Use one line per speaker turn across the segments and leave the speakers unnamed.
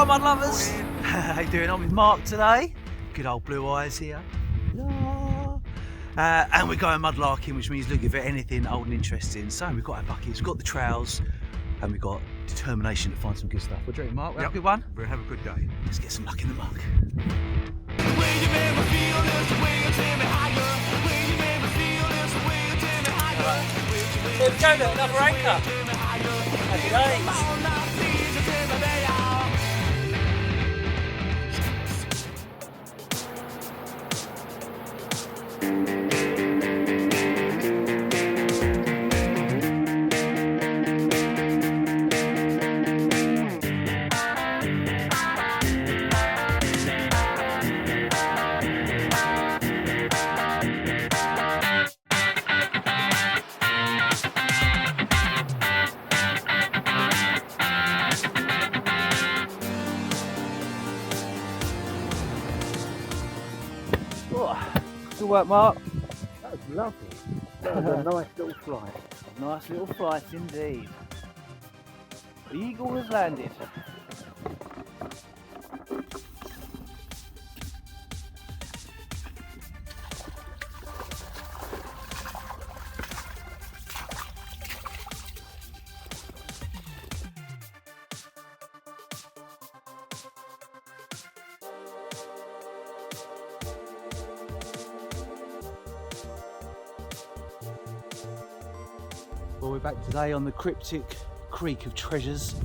Alright, mud lovers, how you doing? I'm with Mark today. Good old Blue Eyes here. And we're going mudlarking, which means looking for anything old and interesting. So we've got our buckets, we've got the trowels, and we've got determination to find some good stuff. What do you reckon, Mark? We'll have a good one?
We'll have a good day.
Let's get some luck in the muck. There we go, look, another anchor. Happy days. Good work, Mark.
That was lovely. That was a nice little flight.
Nice little flight indeed. The eagle has landed. Well, we're back today on the cryptic Creek of Treasures.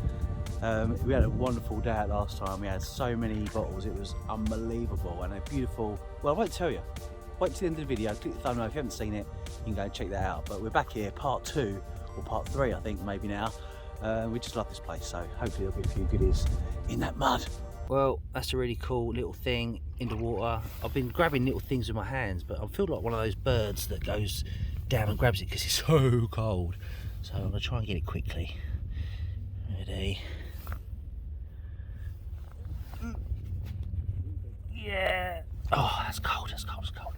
We had a wonderful day out last time. We had so many bottles, it was unbelievable, and a beautiful, well, I won't tell you. Wait till the end of the video, click the thumbs up. If you haven't seen it, you can go and check that out. But we're back here, part 2, or part 3 I think maybe now. We just love this place, so hopefully there'll be a few goodies in that mud. Well, that's a really cool little thing in the water. I've been grabbing little things with my hands, but I feel like one of those birds that goes down and grabs it because it's so cold. So I'm gonna try and get it quickly. Ready? Yeah. Oh, that's cold, that's cold, that's cold.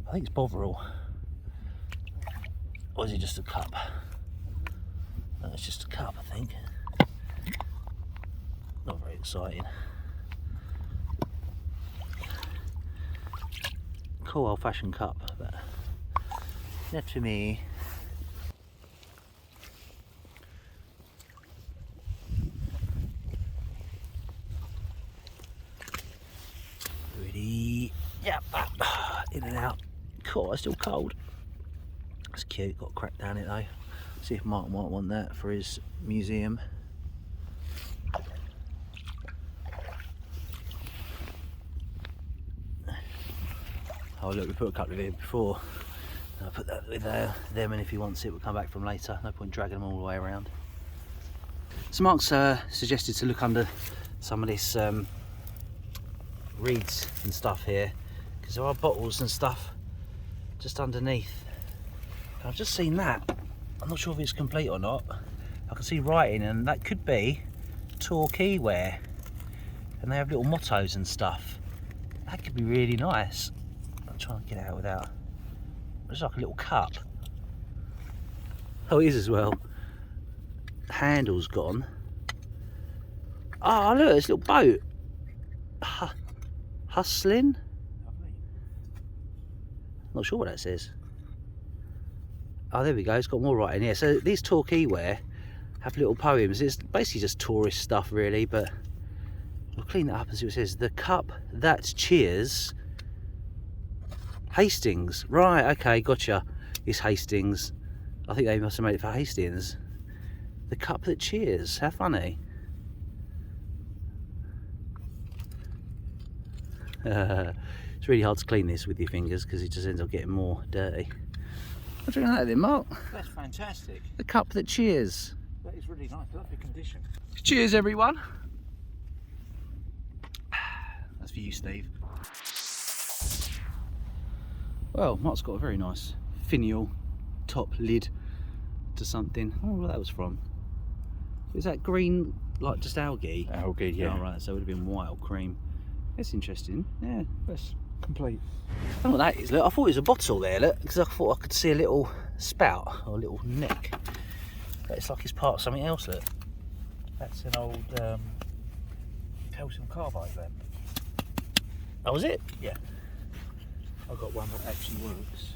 I think it's bovril. Or is it just a cup? No, it's just a cup, I think. Not very exciting. Cool old-fashioned cup, but not for me. Ready? Yep. In and out. Cool, it's still cold. That's cute, got a crack down it though. See if Mark might want that for his museum. Oh look, we put a couple of here before. I'll put that with them, and if he wants it, we'll come back from later. No point dragging them all the way around. So Mark's suggested to look under some of this reeds and stuff here, because there are bottles and stuff just underneath. And I've just seen that. I'm not sure if it's complete or not. I can see writing, and that could be Torquay ware. And they have little mottos and stuff. That could be really nice. I'll try and get it out without. It's like a little cup. Oh, it is as well. The handle's gone. Oh, look, there's a little boat. Hustling? Not sure what that says. Oh, there we go, it's got more writing here. So these Torquay ware have little poems. It's basically just tourist stuff really, but we'll clean that up and see what it says. The cup that cheers Hastings. Right, okay, gotcha. It's Hastings. I think they must have made it for Hastings. The cup that cheers. How funny. It's really hard to clean this with your fingers because it just ends up getting more dirty. What do you think of that then, Mark?
That's fantastic.
The cup that cheers.
That is really nice, lovely condition.
Cheers, everyone. That's for you, Steve. Well, Mark's got a very nice finial top lid to something. I wonder what that was from. Is that green, like just algae?
Algae, yeah.
Oh, right, so it would have been white or cream. That's interesting. Yeah,
That's complete.
I don't know what that is. Look, I thought it was a bottle there, look, because I thought I could see a little spout or a little neck. But it's like it's part of something else, look.
That's an old calcium carbide lamp.
Oh, was it?
Yeah. I've got one that actually works.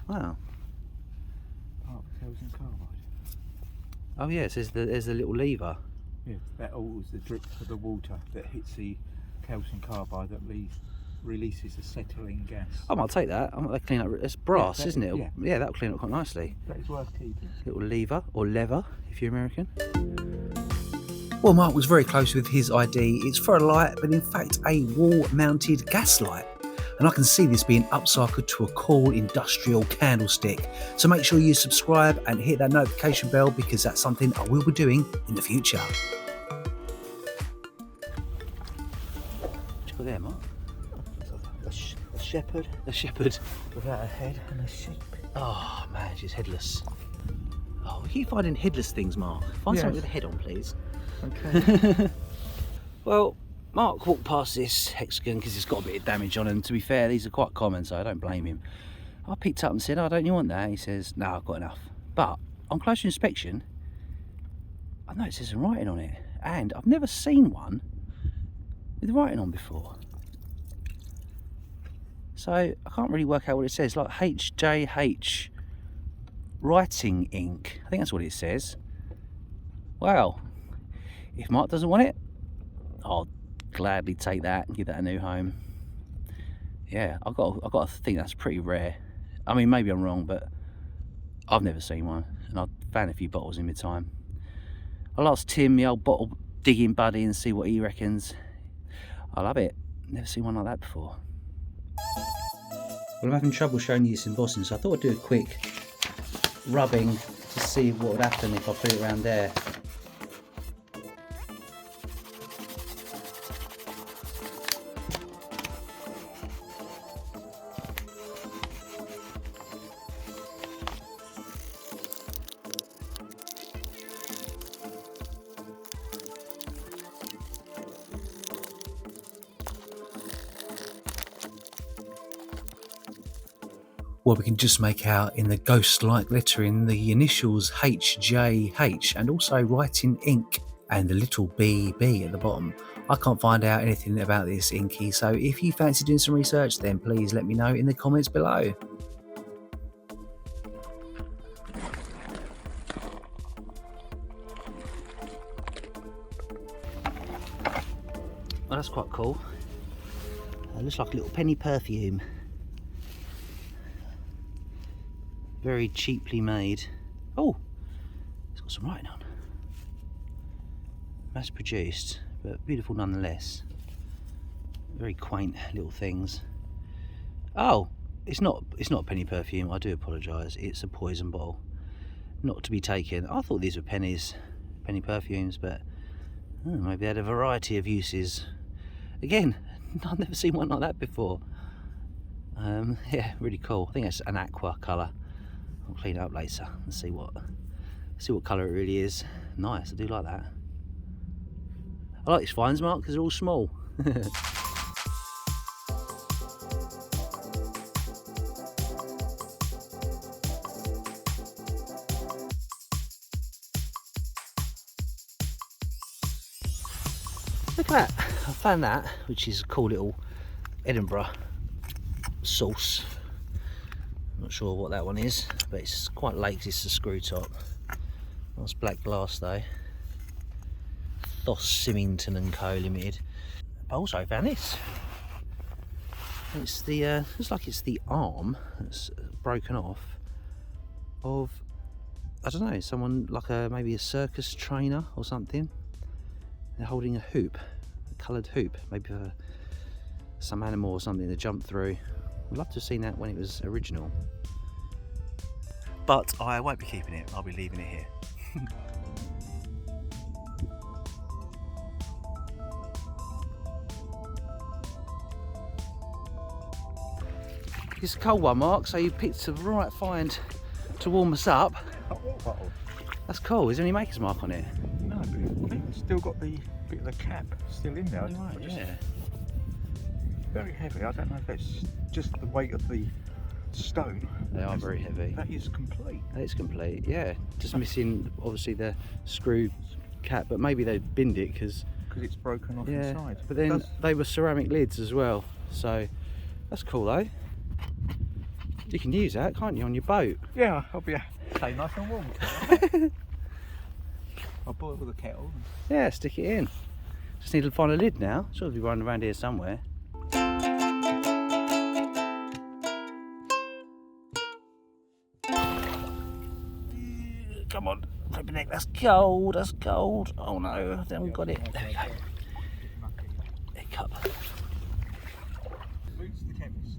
Wow.
Part of calcium carbide.
Oh yes, there's the little lever.
Yeah, that alters the drip of the water that hits the calcium carbide that releases acetylene gas.
I might take that. I might clean up. It's brass,
that-
isn't it?
yeah.
Yeah, that'll clean up quite nicely.
That is worth keeping.
Little lever, or lever if you're American. Well, Mark was very close with his ID. It's for a light, but in fact a wall-mounted gas light. And I can see this being upcycled to a cool industrial candlestick. So make sure you subscribe and hit that notification bell, because that's something I will be doing in the future. What's got there, Mark?
A shepherd
A shepherd.
without a head and a sheep.
Oh man, she's headless. Oh, we keep finding headless things, Mark. Find
Yes.
something with a head on, please.
Okay.
Well, Mark walked past this hexagon because it's got a bit of damage on them. To be fair, these are quite common, so I don't blame him. I picked up and said, "Oh, don't you want that?" He says, "No, I've got enough." But on closer inspection, I noticed there's some writing on it, and I've never seen one with writing on before. So I can't really work out what it says. Like HJH writing ink. I think that's what it says. Well, if Mark doesn't want it, I'll gladly take that and give that a new home. Yeah, I've got to think that's pretty rare. I mean, maybe I'm wrong, but I've never seen one, and I've found a few bottles in my time. I'll ask Tim, the old bottle digging buddy, and see what he reckons. I love it. Never seen one like that before. Well, I'm having trouble showing you this embossing, so I thought I'd do a quick rubbing to see what would happen if I put it around there. Well, we can just make out in the ghost-like lettering the initials HJH, and also writing ink and the little BB at the bottom. I can't find out anything about this inky, so if you fancy doing some research, then please let me know in the comments below. Well, that's quite cool. It looks like a little penny perfume. Very cheaply made. Oh, it's got some writing on. Mass produced, but beautiful nonetheless. Very quaint little things. Oh, it's not a penny perfume. I do apologise. It's a poison bottle, not to be taken. I thought these were penny perfumes, but maybe they had a variety of uses. Again, I've never seen one like that before. Yeah, really cool. I think it's an aqua colour. I'll clean it up later and see what colour it really is. Nice, I do like that. I like these finds, Mark, because they're all small. Look at that, I found that, which is a cool little Edinburgh sauce. Not sure what that one is, but it's quite late. It's a screw top. Nice black glass though. Thos Symington and Co Limited. I also found this. It's the looks like it's the arm that's broken off of, I don't know, someone like maybe a circus trainer or something. They're holding a hoop, a coloured hoop, maybe for some animal or something to jump through. I'd love to have seen that when it was original. But I won't be keeping it, I'll be leaving it here. It's a cold one, Mark, so you picked the right find to warm us up.
Hot water bottle.
That's cool. Is there any maker's mark on it?
No, but I think it's still got the bit of the cap still in there.
Right, yeah.
Very heavy. I don't know if that's just the weight of the stone.
They are very heavy.
That is complete.
That is complete, yeah. Just missing, obviously, the screw cap, but maybe they binned it because
because it's broken off
Yeah,
inside.
but then they were ceramic lids as well, so that's cool though. You can use that, can't you, on your boat?
Yeah, I'll be stay nice and warm. I'll boil with a kettle.
Yeah, stick it in. Just need to find a lid now. Sure, be running around here somewhere. Come on, flip neck. That's cold. That's cold. Oh no, I haven't got it. There we go. Pick up.
Boots the chemist.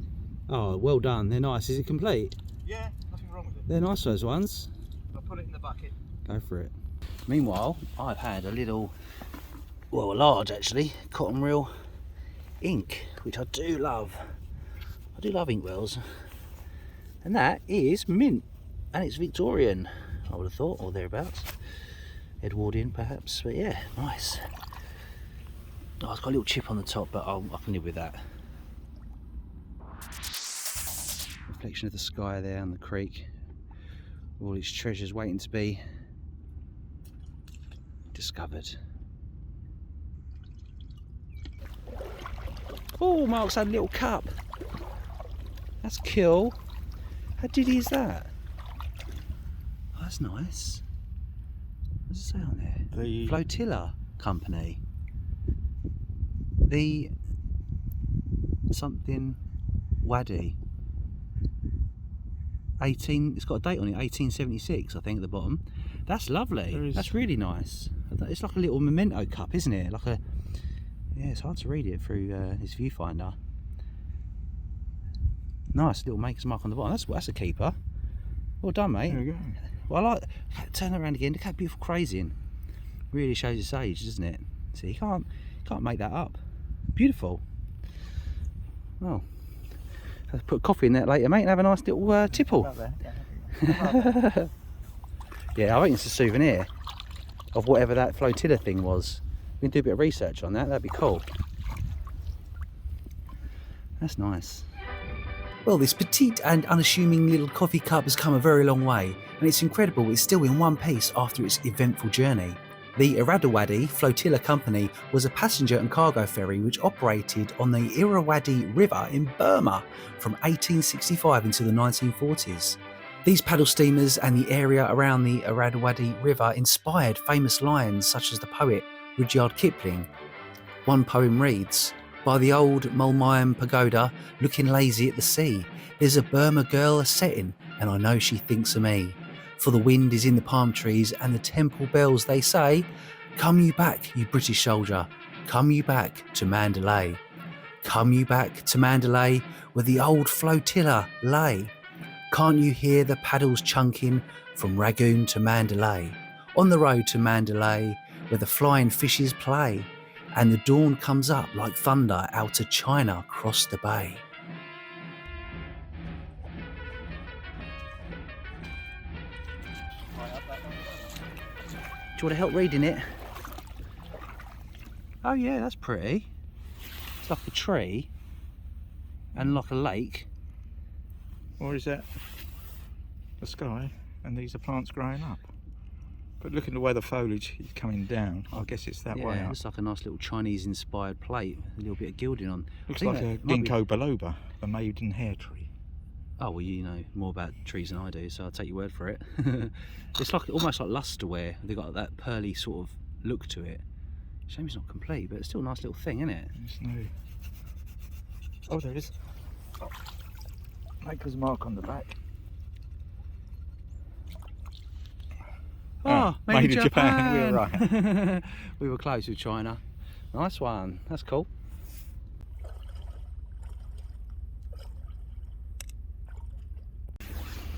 Oh, well done. They're nice. Is it complete?
Yeah, nothing wrong with it.
They're nice, those ones.
I'll put it in the bucket.
Go for it. Meanwhile, I've had a little, well, a large actually, cotton reel ink, which I do love. I do love inkwells. And that is mint. And it's Victorian, I would have thought, or thereabouts. Edwardian perhaps, but yeah, nice. Oh, it's got a little chip on the top, but I can live with that. Reflection of the sky there on the creek. All its treasures waiting to be discovered. Oh, Mark's had a little cup. That's cool. How diddy is that? Oh, that's nice. What does it say on there?
The
Flotilla Company. The something Waddy. 18. It's got a date on it. 1876, I think, at the bottom. That's lovely. That's really nice. It's like a little memento cup, isn't it? Like a. Yeah, it's hard to read it through this viewfinder. Nice little maker's mark on the bottom. That's a keeper. Well done, mate.
There we go.
Well, I like. Turn that around again. Look how beautiful crazing. Really shows its age, doesn't it? See, you can't make that up. Beautiful. Well, I'll put coffee in there later, mate, and have a nice little tipple. Yeah, I think it's a souvenir of whatever that flotilla thing was. We can do a bit of research on that. That'd be cool. That's nice. Well, this petite and unassuming little coffee cup has come a very long way, and it's incredible it's still in one piece after its eventful journey. The Irrawaddy Flotilla Company was a passenger and cargo ferry which operated on the Irrawaddy River in Burma from 1865 into the 1940s. These paddle steamers and the area around the Irrawaddy River inspired famous lines such as the poet Rudyard Kipling. One poem reads, "By the old Mulmayam pagoda, looking lazy at the sea, there's a Burma girl a-setting, and I know she thinks of me. For the wind is in the palm trees and the temple bells they say, come you back, you British soldier, come you back to Mandalay. Come you back to Mandalay where the old flotilla lay. Can't you hear the paddles chunking from Rangoon to Mandalay? On the road to Mandalay where the flying fishes play and the dawn comes up like thunder out of China across the bay." Do you want to help reading it? Oh yeah, that's pretty. It's like a tree and like a lake.
Or is that the sky and these are plants growing up? But looking at the way the foliage is coming down, I guess it's that way
Yeah, it
up.
looks like a nice little Chinese inspired plate with a little bit of gilding on.
Looks
I think
like a
that might be-
ginkgo biloba, a maiden hair tree.
Oh well, you know more about trees than I do, so I'll take your word for it. It's like almost like lusterware. They've got that pearly sort of look to it. Shame it's not complete, but it's still a nice little thing, isn't it?
There's no... Oh, there it is. Oh. Maker's mark on the back.
Oh,
made in Japan. We were right.
We were close with China. Nice one. That's cool.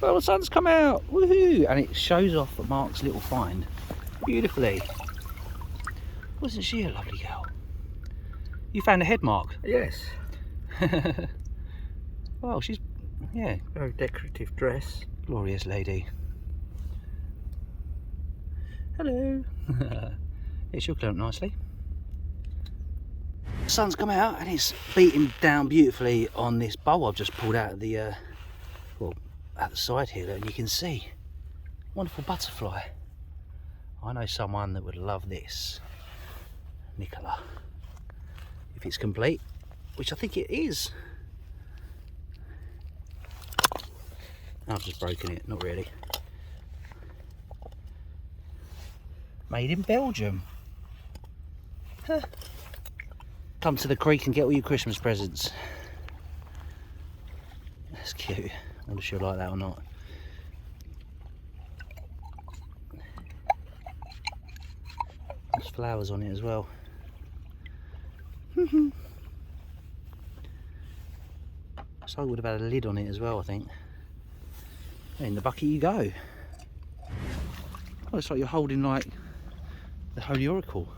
Well, the sun's come out. Woohoo! And it shows off Mark's little find beautifully. Wasn't she a lovely girl? You found a head mark?
Yes.
Well, she's, yeah,
Very decorative dress.
glorious lady. Hello. Yeah, she'll clear up nicely. The sun's come out and it's beating down beautifully on this bowl I've just pulled out of the, well, at the side here, and you can see wonderful butterfly. I know someone that would love this. Nicola. If it's complete, which I think it is. I've just broken it, not really. Made in Belgium. Huh. Come to the creek and get all your Christmas presents. That's cute. I wonder if she'll like that or not. There's flowers on it as well. So I would have had a lid on it as well, I think. In the bucket you go. Oh, it's like you're holding like the Holy Oracle.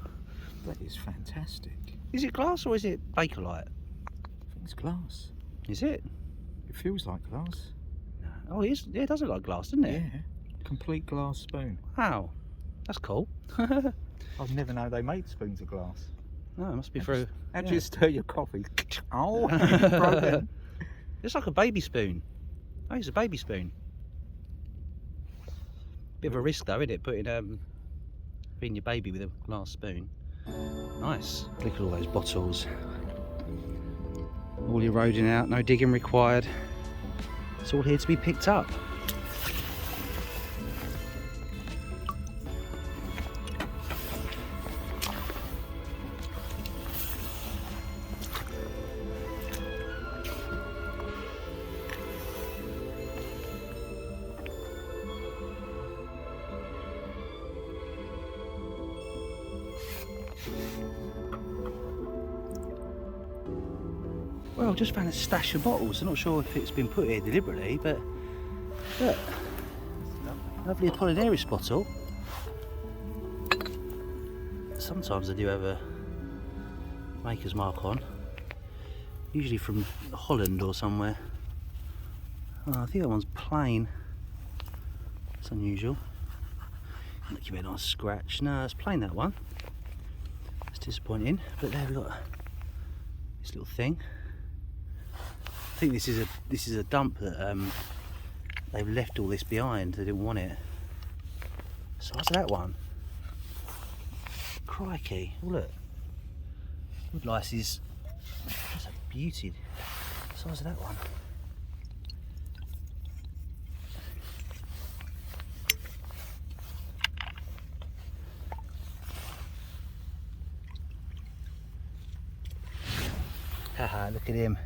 That is fantastic.
Is it glass or is it Bakelite?
I think it's glass.
Is it?
It feels like glass.
Oh, it is. Yeah, it does look like glass, doesn't it?
Yeah. Complete glass spoon.
Wow, that's cool.
I'd never know they made spoons of glass.
No, it must be through.
How do you stir your coffee? Oh, broken.
It's like a baby spoon. Oh, it's a baby spoon. Bit of a risk though, isn't it? Feeding your baby with a glass spoon. Nice. Look at all those bottles. All eroding out, no digging required. It's all here to be picked up. Well, I've just found a stash of bottles. I'm not sure if it's been put here deliberately, but look, lovely Apollinaris bottle. Sometimes I do have a maker's mark on, usually from Holland or somewhere. Oh, I think that one's plain. It's unusual. Look, give it a nice scratch. No, it's plain, that one. It's disappointing, but there we've got this little thing. I think this is a dump that they've left all this behind. They didn't want it. Size of that one. Crikey! Oh, look. Woodlice is that's a beauty. Size of that one. Haha! Look at him.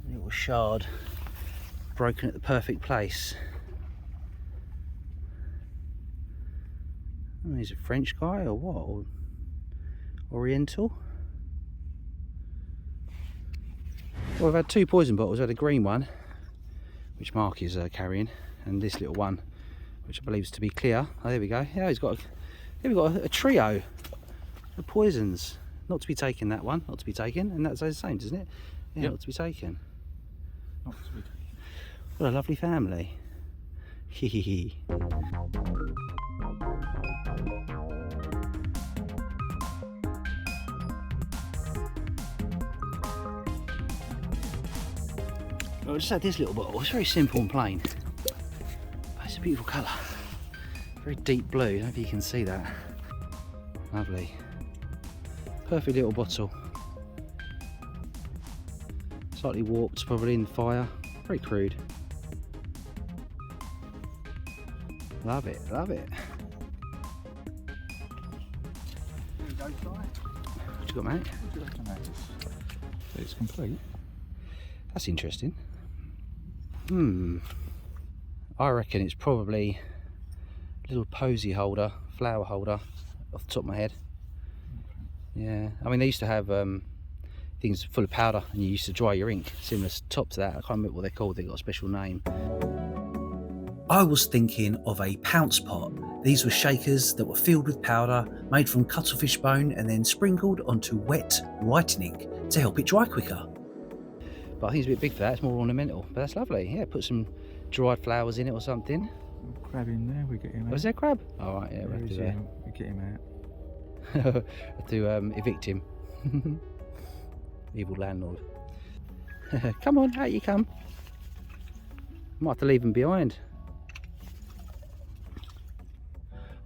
Little shard broken at the perfect place. Oh, he's a French guy or what? Or Oriental? Well, I've had two poison bottles. I had a green one, which Mark is carrying, and this little one, which I believe is to be clear. Oh, there we go. Yeah, he's got. Here we've got a trio of poisons. Not to be taken, that one. Not to be taken, and that's the same, doesn't it? Yeah, yep. Not to be taken.
Not to be taken.
What a lovely family. Hehehe. Well, I just had this little bottle. It's very simple and plain. It's a beautiful colour. Very deep blue. I don't know if you can see that. Lovely. Perfect little bottle. Slightly warped, probably in the fire. Very crude. Love it, love it.
There you go, try.
What you got, mate?
What do you reckon that is? It's complete.
That's interesting. I reckon it's probably a little posy holder, flower holder, off the top of my head. Yeah, I mean they used to have things full of powder and you used to dry your ink, similar top to that. I can't remember what they're called, they've got a special name. I was thinking of a pounce pot. These were shakers that were filled with powder, made from cuttlefish bone and then sprinkled onto wet writing ink to help it dry quicker. But I think it's a bit big for that, it's more ornamental, but that's lovely. Yeah, put some dried flowers in it or something.
Crab in there, we get him out.
Was there a crab? All right, yeah, we'll have to
we get him out.
have to evict him. Evil landlord. Come on, out you come. Might have to leave him behind.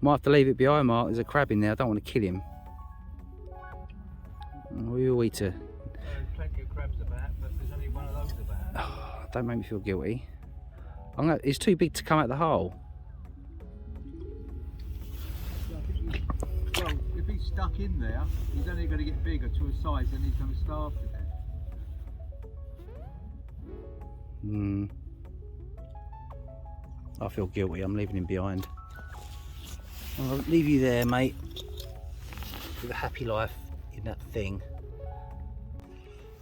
Might have to leave it behind, Mark. There's a crab in there, I don't want to kill him. We'll eat it.
There's plenty of crabs about, but there's only one of those about.
Oh, don't make me feel guilty. It's too big to come out the hole.
Well, if he's stuck in there, he's only going to get bigger to a size and he's going to starve to death.
I feel guilty, I'm leaving him behind. I'll leave you there, mate, with a happy life in that thing.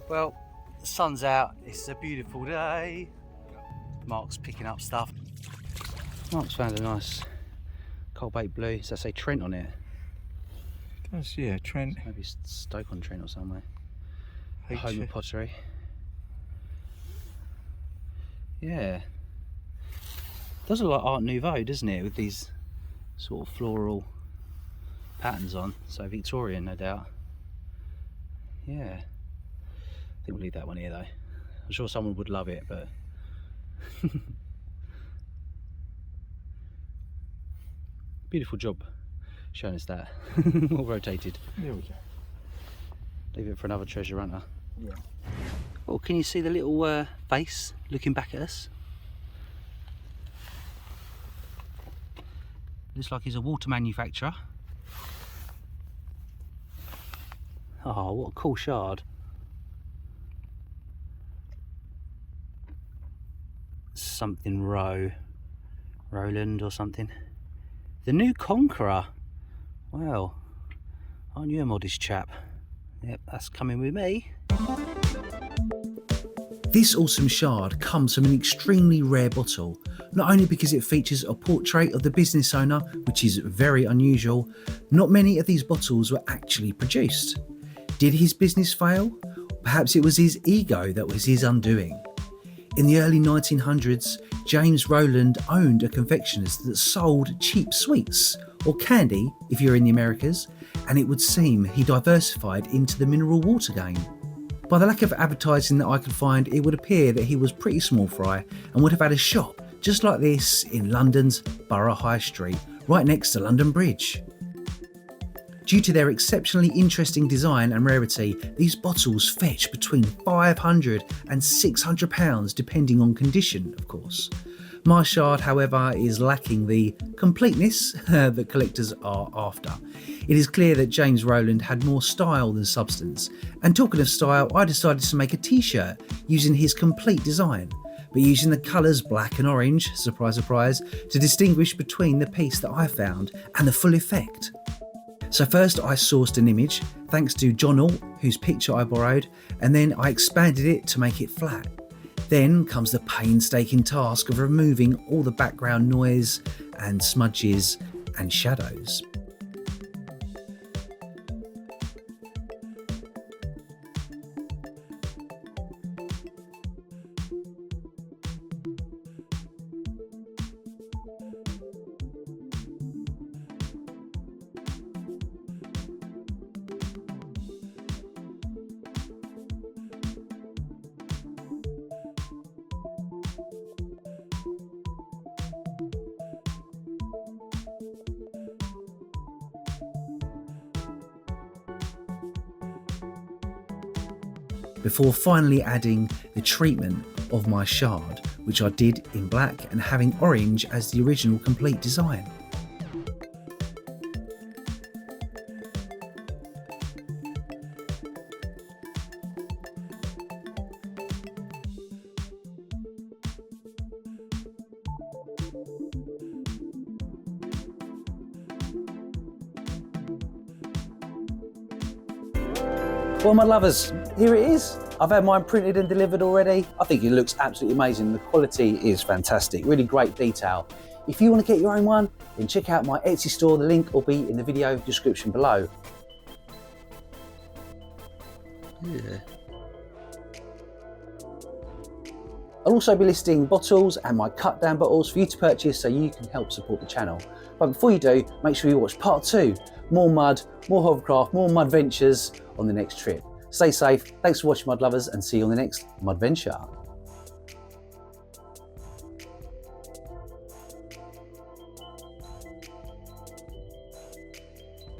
Well, the sun's out, it's a beautiful day. Mark's picking up stuff. Mark's found a nice cold baked blue. Does that say Trent on it?
It does, yeah, Trent.
Maybe Stoke-on-Trent or somewhere. Home of pottery. Yeah. Does look like Art Nouveau, doesn't it? With these sort of floral patterns on. So Victorian, no doubt. Yeah. I think we'll leave that one here though. I'm sure someone would love it, but beautiful job showing us that. All rotated.
There we go.
Leave it for another treasure hunter.
Yeah.
Oh, can you see the little face looking back at us? Looks like he's a water manufacturer. Oh, what a cool shard. Something Roland or something. The new Conqueror. Wow. Aren't you a modest chap? Yep, that's coming with me. This awesome shard comes from an extremely rare bottle, not only because it features a portrait of the business owner, which is very unusual. Not many of these bottles were actually produced. Did his business fail? Perhaps it was his ego that was his undoing. In the early 1900s, James Rowland owned a confectioner's that sold cheap sweets, or candy if you're in the Americas, and it would seem he diversified into the mineral water game. By the lack of advertising that I could find, it would appear that he was pretty small fry and would have had a shop just like this in London's Borough High Street, right next to London Bridge. Due to their exceptionally interesting design and rarity, these bottles fetch between £500 and £600 depending on condition, of course. My shard, however, is lacking the completeness that collectors are after. It is clear that James Rowland had more style than substance, and talking of style, I decided to make a t-shirt using his complete design, but using the colours black and orange, surprise surprise, to distinguish between the piece that I found and the full effect. So first I sourced an image, thanks to John Alt, whose picture I borrowed, and then I expanded it to make it flat. Then comes the painstaking task of removing all the background noise and smudges and shadows. Before finally adding the treatment of my shard, which I did in black and having orange as the original complete design. Well, my lovers, here it is. I've had mine printed and delivered already. I think it looks absolutely amazing. The quality is fantastic, really great detail. If you want to get your own one, then check out my Etsy store. The link will be in the video description below. Yeah. I'll also be listing bottles and my cut down bottles for you to purchase so you can help support the channel. But before you do, make sure you watch part 2. More mud, more hovercraft, more mud ventures on the next trip. Stay safe, thanks for watching Mud Lovers, and see you on the next Mud Venture.